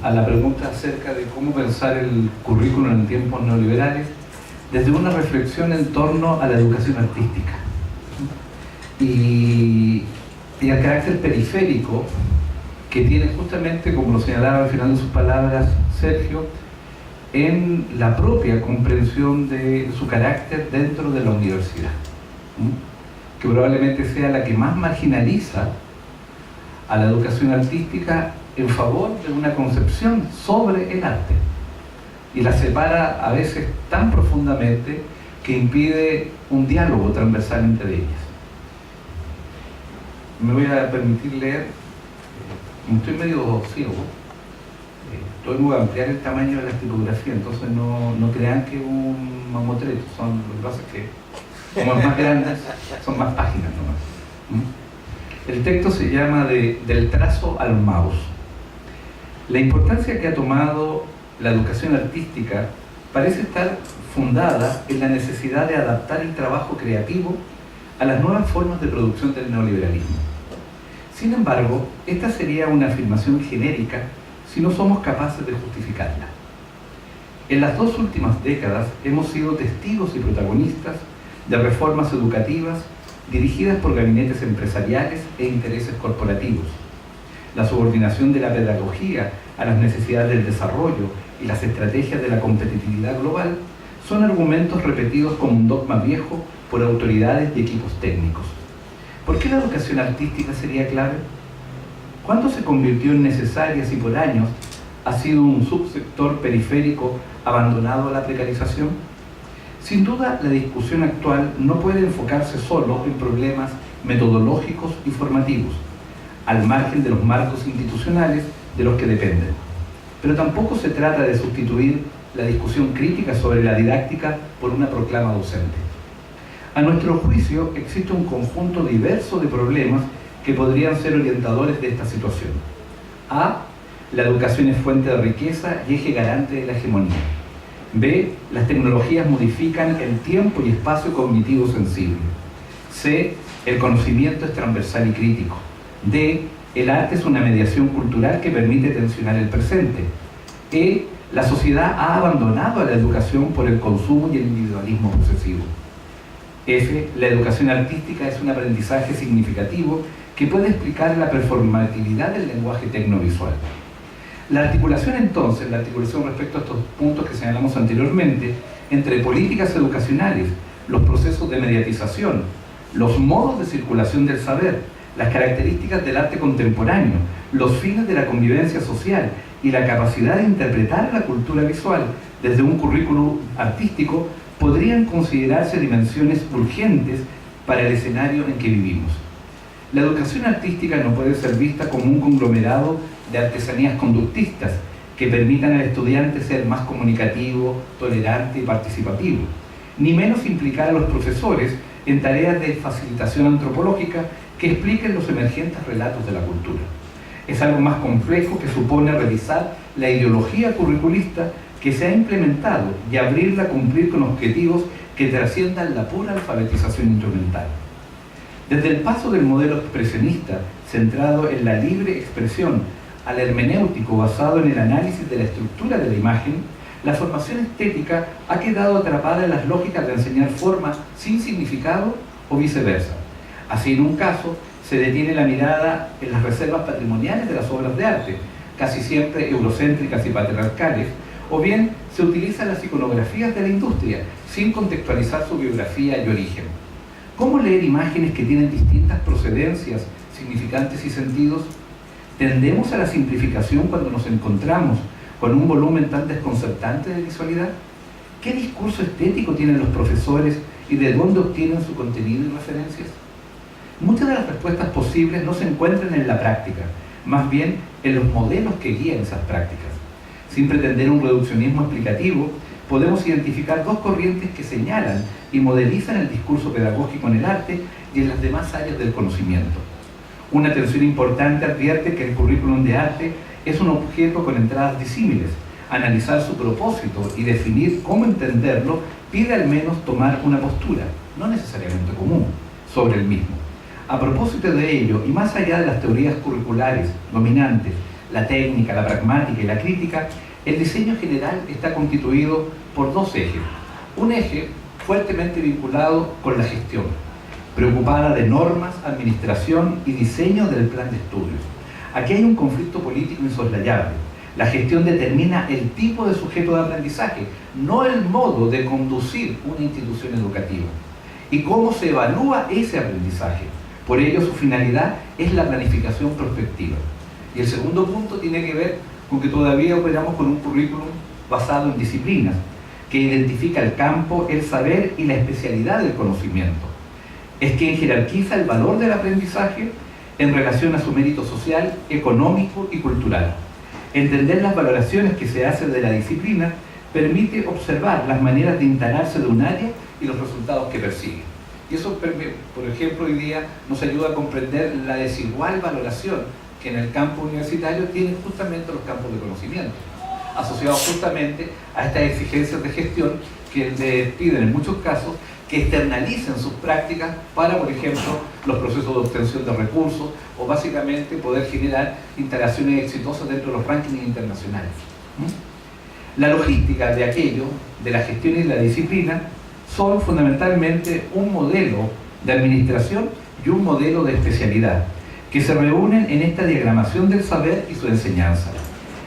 a la pregunta acerca de cómo pensar el currículum en tiempos neoliberales desde una reflexión en torno a la educación artística y al carácter periférico que tiene justamente, como lo señalaba al final de sus palabras Sergio, en la propia comprensión de su carácter dentro de la universidad, que probablemente sea la que más marginaliza a la educación artística en favor de una concepción sobre el arte y la separa a veces tan profundamente que impide un diálogo transversal entre ellas. Me voy a permitir leer, como estoy medio ciego, voy a ampliar el tamaño de la tipografía, entonces no crean que es un mamotreto, lo que pasa es que como es más grande son más páginas nomás. El texto se llama Del trazo al mouse. La importancia que ha tomado la educación artística parece estar fundada en la necesidad de adaptar el trabajo creativo a las nuevas formas de producción del neoliberalismo. Sin embargo, esta sería una afirmación genérica si no somos capaces de justificarla. En las 2 últimas décadas hemos sido testigos y protagonistas de reformas educativas dirigidas por gabinetes empresariales e intereses corporativos. La subordinación de la pedagogía a las necesidades del desarrollo y las estrategias de la competitividad global son argumentos repetidos como un dogma viejo por autoridades y equipos técnicos. ¿Por qué la educación artística sería clave? ¿Cuándo se convirtió en necesaria si por años ha sido un subsector periférico abandonado a la precarización? Sin duda, la discusión actual no puede enfocarse solo en problemas metodológicos y formativos, al margen de los marcos institucionales de los que dependen. Pero tampoco se trata de sustituir la discusión crítica sobre la didáctica por una proclama docente. A nuestro juicio, existe un conjunto diverso de problemas que podrían ser orientadores de esta situación. A. La educación es fuente de riqueza y eje garante de la hegemonía. B. Las tecnologías modifican el tiempo y espacio cognitivo sensible. C. El conocimiento es transversal y crítico. D. El arte es una mediación cultural que permite tensionar el presente. E. La sociedad ha abandonado a la educación por el consumo y el individualismo posesivo. F. La educación artística es un aprendizaje significativo que puede explicar la performatividad del lenguaje tecnovisual. La articulación entonces, la articulación respecto a estos puntos que señalamos anteriormente, entre políticas educacionales, los procesos de mediatización, los modos de circulación del saber, las características del arte contemporáneo, los fines de la convivencia social y la capacidad de interpretar la cultura visual desde un currículum artístico podrían considerarse dimensiones urgentes para el escenario en que vivimos. La educación artística no puede ser vista como un conglomerado de artesanías conductistas que permitan al estudiante ser más comunicativo, tolerante y participativo, ni menos implicar a los profesores en tareas de facilitación antropológica que expliquen los emergentes relatos de la cultura. Es algo más complejo que supone revisar la ideología curriculista que se ha implementado y abrirla a cumplir con objetivos que trasciendan la pura alfabetización instrumental. Desde el paso del modelo expresionista, centrado en la libre expresión, al hermenéutico basado en el análisis de la estructura de la imagen, la formación estética ha quedado atrapada en las lógicas de enseñar formas sin significado o viceversa. Así, en un caso, se detiene la mirada en las reservas patrimoniales de las obras de arte, casi siempre eurocéntricas y patriarcales, o bien se utilizan las iconografías de la industria, sin contextualizar su biografía y origen. ¿Cómo leer imágenes que tienen distintas procedencias, significantes y sentidos? ¿Tendemos a la simplificación cuando nos encontramos con un volumen tan desconcertante de visualidad? ¿Qué discurso estético tienen los profesores y de dónde obtienen su contenido y referencias? Muchas de las respuestas posibles no se encuentran en la práctica, más bien en los modelos que guían esas prácticas. Sin pretender un reduccionismo explicativo, podemos identificar 2 corrientes que señalan y modelizan el discurso pedagógico en el arte y en las demás áreas del conocimiento. Una tensión importante advierte que el currículum de arte es un objeto con entradas disímiles. Analizar su propósito y definir cómo entenderlo pide al menos tomar una postura, no necesariamente común, sobre el mismo. A propósito de ello, y más allá de las teorías curriculares dominantes la técnica, la pragmática y la crítica, el diseño general está constituido por dos ejes. Un eje fuertemente vinculado con la gestión, preocupada de normas, administración y diseño del plan de estudios. Aquí hay un conflicto político insoslayable. La gestión determina el tipo de sujeto de aprendizaje, no el modo de conducir una institución educativa. Y cómo se evalúa ese aprendizaje. Por ello, su finalidad es la planificación prospectiva. Y el segundo punto tiene que ver con que todavía operamos con un currículum basado en disciplinas, que identifica el campo, el saber y la especialidad del conocimiento. Es quien jerarquiza el valor del aprendizaje en relación a su mérito social, económico y cultural. Entender las valoraciones que se hacen de la disciplina permite observar las maneras de instalarse de un área y los resultados que persigue. Y eso, por ejemplo, hoy día nos ayuda a comprender la desigual valoración que en el campo universitario tienen justamente los campos de conocimiento, asociados justamente a estas exigencias de gestión que les piden en muchos casos que externalicen sus prácticas para, por ejemplo, los procesos de obtención de recursos o básicamente poder generar instalaciones exitosas dentro de los rankings internacionales. La logística de aquello, de la gestión y la disciplina, son fundamentalmente un modelo de administración y un modelo de especialidad, que se reúnen en esta diagramación del saber y su enseñanza.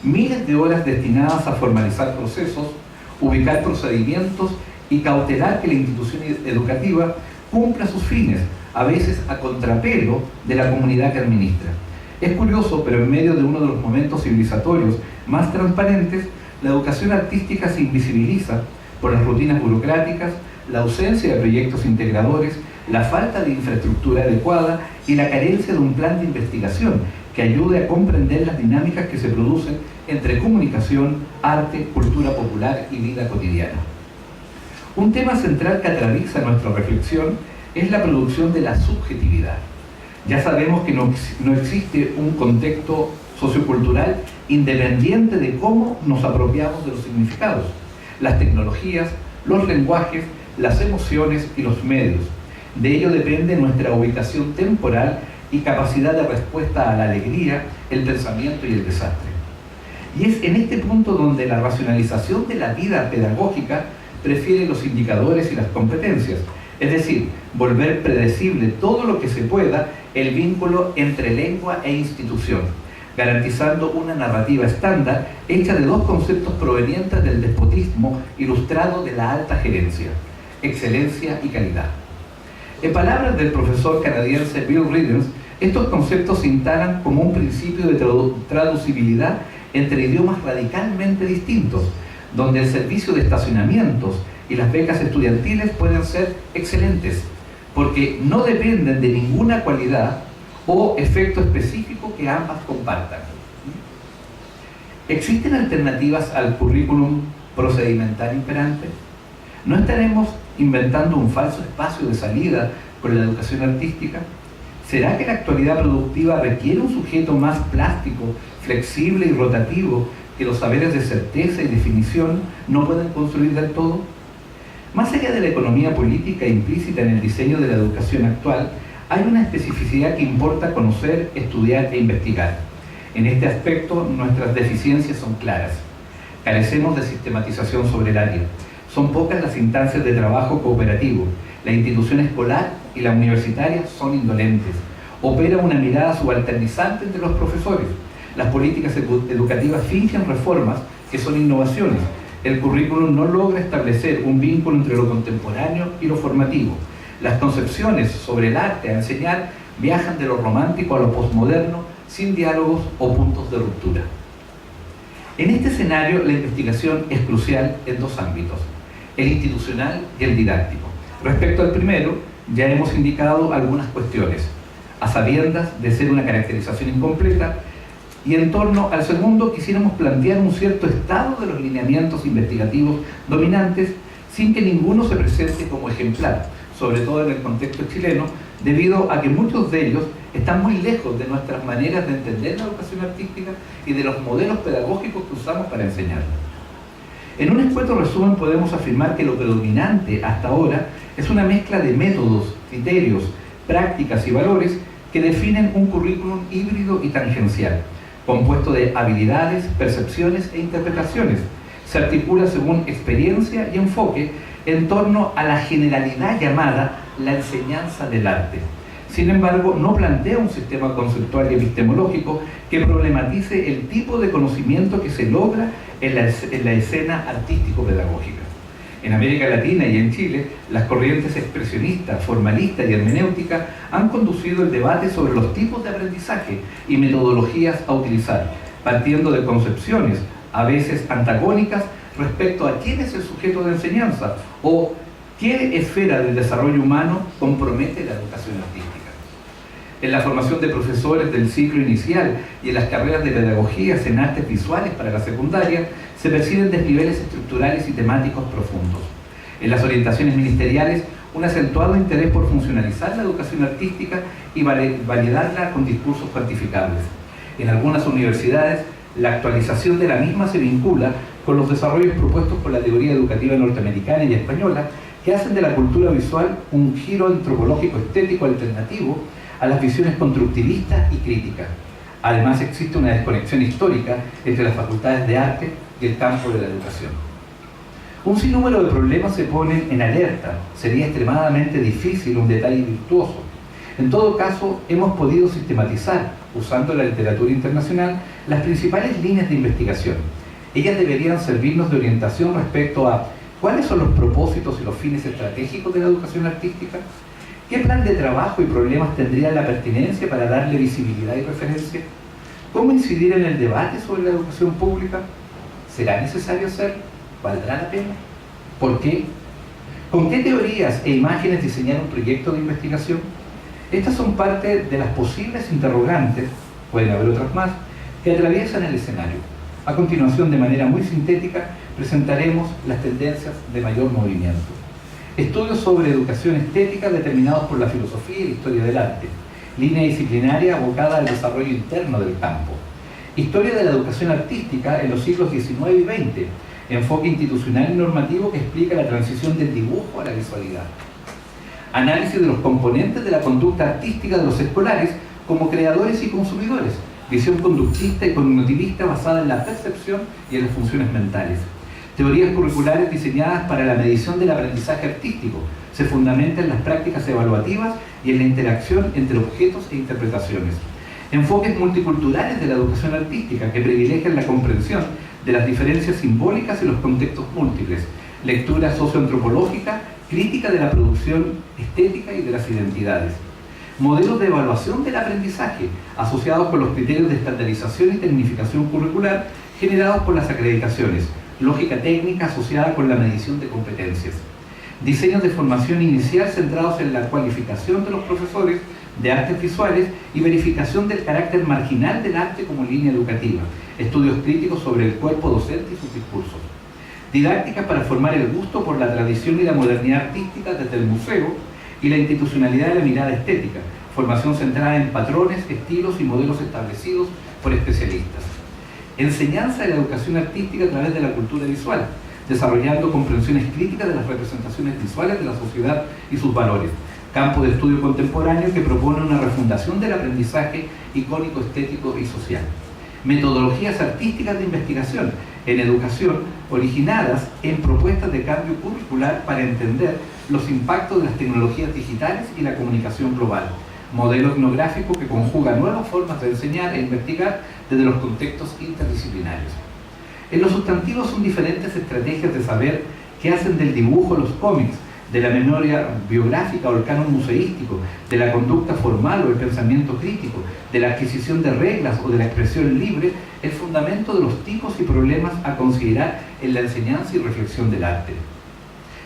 Miles de horas destinadas a formalizar procesos, ubicar procedimientos y cautelar que la institución educativa cumpla sus fines, a veces a contrapelo de la comunidad que administra. Es curioso, pero en medio de uno de los momentos civilizatorios más transparentes, la educación artística se invisibiliza por las rutinas burocráticas, la ausencia de proyectos integradores, la falta de infraestructura adecuada y la carencia de un plan de investigación que ayude a comprender las dinámicas que se producen entre comunicación, arte, cultura popular y vida cotidiana. Un tema central que atraviesa nuestra reflexión es la producción de la subjetividad. Ya sabemos que no existe un contexto sociocultural independiente de cómo nos apropiamos de los significados, las tecnologías, los lenguajes, las emociones y los medios. De ello depende nuestra ubicación temporal y capacidad de respuesta a la alegría, el pensamiento y el desastre. Y es en este punto donde la racionalización de la vida pedagógica prefiere los indicadores y las competencias, es decir, volver predecible todo lo que se pueda el vínculo entre lengua e institución, garantizando una narrativa estándar hecha de dos conceptos provenientes del despotismo ilustrado de la alta gerencia: excelencia y calidad. En palabras del profesor canadiense Bill Riddens, estos conceptos se instalan como un principio de traducibilidad entre idiomas radicalmente distintos, donde el servicio de estacionamientos y las becas estudiantiles pueden ser excelentes, porque no dependen de ninguna cualidad o efecto específico que ambas compartan. ¿Existen alternativas al currículum procedimental imperante? ¿No estaremos inventando un falso espacio de salida con la educación artística? ¿Será que la actualidad productiva requiere un sujeto más plástico, flexible y rotativo que los saberes de certeza y definición no pueden construir del todo? Más allá de la economía política implícita en el diseño de la educación actual, hay una especificidad que importa conocer, estudiar e investigar. En este aspecto, nuestras deficiencias son claras. Carecemos de sistematización sobre el área. Son pocas las instancias de trabajo cooperativo. La institución escolar y la universitaria son indolentes. Opera una mirada subalternizante entre los profesores. Las políticas educativas fingen reformas que son innovaciones. El currículum no logra establecer un vínculo entre lo contemporáneo y lo formativo. Las concepciones sobre el arte a enseñar viajan de lo romántico a lo posmoderno sin diálogos o puntos de ruptura. En este escenario, la investigación es crucial en dos ámbitos: el institucional y el didáctico. Respecto al primero, ya hemos indicado algunas cuestiones, a sabiendas de ser una caracterización incompleta, y en torno al segundo quisiéramos plantear un cierto estado de los lineamientos investigativos dominantes sin que ninguno se presente como ejemplar, sobre todo en el contexto chileno, debido a que muchos de ellos están muy lejos de nuestras maneras de entender la educación artística y de los modelos pedagógicos que usamos para enseñarla. En un escueto resumen podemos afirmar que lo predominante hasta ahora es una mezcla de métodos, criterios, prácticas y valores que definen un currículum híbrido y tangencial, compuesto de habilidades, percepciones e interpretaciones. Se articula según experiencia y enfoque en torno a la generalidad llamada la enseñanza del arte. Sin embargo, no plantea un sistema conceptual y epistemológico que problematice el tipo de conocimiento que se logra en la escena artístico-pedagógica. En América Latina y en Chile, las corrientes expresionistas, formalistas y hermenéuticas han conducido el debate sobre los tipos de aprendizaje y metodologías a utilizar, partiendo de concepciones a veces antagónicas respecto a quién es el sujeto de enseñanza o qué esfera del desarrollo humano compromete la educación artística. En la formación de profesores del ciclo inicial y en las carreras de pedagogías en artes visuales para la secundaria se perciben desniveles estructurales y temáticos profundos. En las orientaciones ministeriales, un acentuado interés por funcionalizar la educación artística y validarla con discursos cuantificables. En algunas universidades, la actualización de la misma se vincula con los desarrollos propuestos por la teoría educativa norteamericana y española, que hacen de la cultura visual un giro antropológico estético alternativo a las visiones constructivistas y críticas. Además, existe una desconexión histórica entre las facultades de arte y el campo de la educación. Un sinnúmero de problemas se ponen en alerta. Sería extremadamente difícil un detalle virtuoso. En todo caso, hemos podido sistematizar, usando la literatura internacional, las principales líneas de investigación. Ellas deberían servirnos de orientación respecto a cuáles son los propósitos y los fines estratégicos de la educación artística, qué plan de trabajo y problemas tendría la pertinencia para darle visibilidad y referencia, cómo incidir en el debate sobre la educación pública, ¿será necesario hacerlo? ¿Valdrá la pena? ¿Por qué? ¿Con qué teorías e imágenes diseñar un proyecto de investigación? Estas son parte de las posibles interrogantes, pueden haber otras más, que atraviesan el escenario. A continuación, de manera muy sintética, presentaremos las tendencias de mayor movimiento. Estudios sobre educación estética determinados por la filosofía y la historia del arte. Línea disciplinaria abocada al desarrollo interno del campo. Historia de la educación artística en los siglos XIX y XX. Enfoque institucional y normativo que explica la transición del dibujo a la visualidad. Análisis de los componentes de la conducta artística de los escolares como creadores y consumidores. Visión conductista y cognitivista basada en la percepción y en las funciones mentales. Teorías curriculares diseñadas para la medición del aprendizaje artístico. Se fundamenta en las prácticas evaluativas y en la interacción entre objetos e interpretaciones. Enfoques multiculturales de la educación artística que privilegian la comprensión de las diferencias simbólicas y los contextos múltiples. Lectura socioantropológica, crítica de la producción estética y de las identidades. Modelos de evaluación del aprendizaje, asociados con los criterios de estandarización y tecnificación curricular generados por las acreditaciones. Lógica técnica asociada con la medición de competencias. Diseños de formación inicial centrados en la cualificación de los profesores de artes visuales y verificación del carácter marginal del arte como línea educativa. Estudios críticos sobre el cuerpo docente y sus discursos. Didácticas para formar el gusto por la tradición y la modernidad artística desde el museo y la institucionalidad de la mirada estética. Formación centrada en patrones, estilos y modelos establecidos por especialistas. Enseñanza de la educación artística a través de la cultura visual, desarrollando comprensiones críticas de las representaciones visuales de la sociedad y sus valores. Campo de estudio contemporáneo que propone una refundación del aprendizaje icónico, estético y social. Metodologías artísticas de investigación en educación originadas en propuestas de cambio curricular para entender los impactos de las tecnologías digitales y la comunicación global. Modelo etnográfico que conjuga nuevas formas de enseñar e investigar desde los contextos interdisciplinarios. En los sustantivos son diferentes estrategias de saber que hacen del dibujo los cómics, de la memoria biográfica o el canon museístico, de la conducta formal o el pensamiento crítico, de la adquisición de reglas o de la expresión libre, el fundamento de los tipos y problemas a considerar en la enseñanza y reflexión del arte.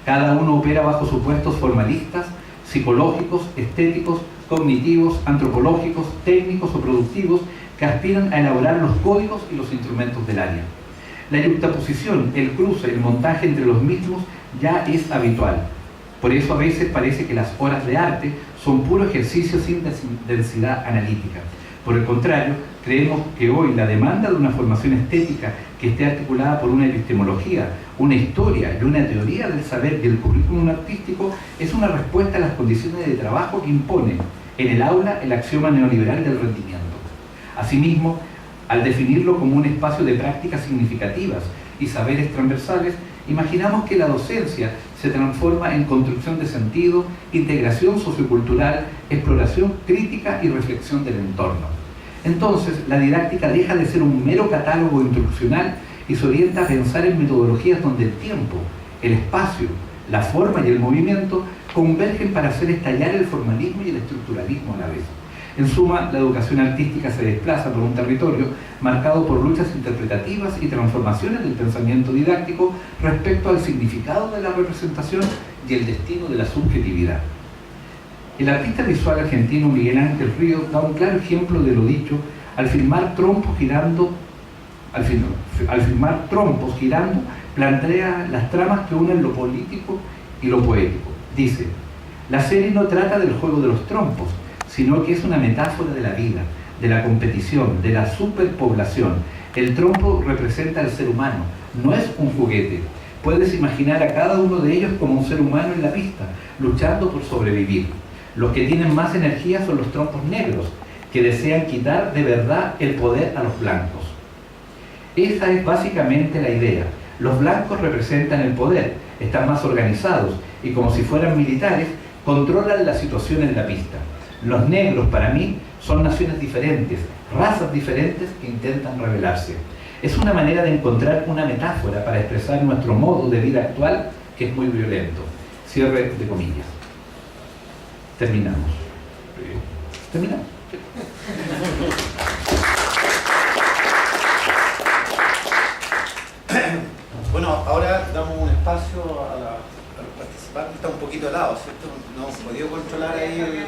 Cada uno opera bajo supuestos formalistas, psicológicos, estéticos, cognitivos, antropológicos, técnicos o productivos que aspiran a elaborar los códigos y los instrumentos del área. La yuxtaposición, el cruce, el montaje entre los mismos ya es habitual. Por eso a veces parece que las horas de arte son puro ejercicio sin densidad analítica. Por el contrario, creemos que hoy la demanda de una formación estética que esté articulada por una epistemología, una historia y una teoría del saber y el currículum artístico es una respuesta a las condiciones de trabajo que impone en el aula el axioma neoliberal del rendimiento. Asimismo, Al definirlo como un espacio de prácticas significativas y saberes transversales, imaginamos que la docencia se transforma en construcción de sentido, integración sociocultural, exploración crítica y reflexión del entorno. Entonces, la didáctica deja de ser un mero catálogo instruccional y se orienta a pensar en metodologías donde el tiempo, el espacio, la forma y el movimiento convergen para hacer estallar el formalismo y el estructuralismo a la vez. En suma, la educación artística se desplaza por un territorio marcado por luchas interpretativas y transformaciones del pensamiento didáctico respecto al significado de la representación y el destino de la subjetividad. El artista visual argentino Miguel Ángel Ríos da un claro ejemplo de lo dicho al filmar trompos girando, plantea las tramas que unen lo político y lo poético. Dice: la serie no trata del juego de los trompos, sino que es una metáfora de la vida, de la competición, de la superpoblación. El trompo representa al ser humano, no es un juguete. Puedes imaginar a cada uno de ellos como un ser humano en la pista, luchando por sobrevivir. Los que tienen más energía son los trompos negros, que desean quitar de verdad el poder a los blancos. Esa es básicamente la idea. Los blancos representan el poder, están más organizados y, como si fueran militares, controlan la situación en la pista. Los negros, para mí, son naciones diferentes, razas diferentes que intentan rebelarse. Es una manera de encontrar una metáfora para expresar nuestro modo de vida actual, que es muy violento. Cierre de comillas. Terminamos. Terminamos. Bueno, ahora damos un espacio a los participantes. Está un poquito helado, ¿cierto? No hemos podido controlar ahí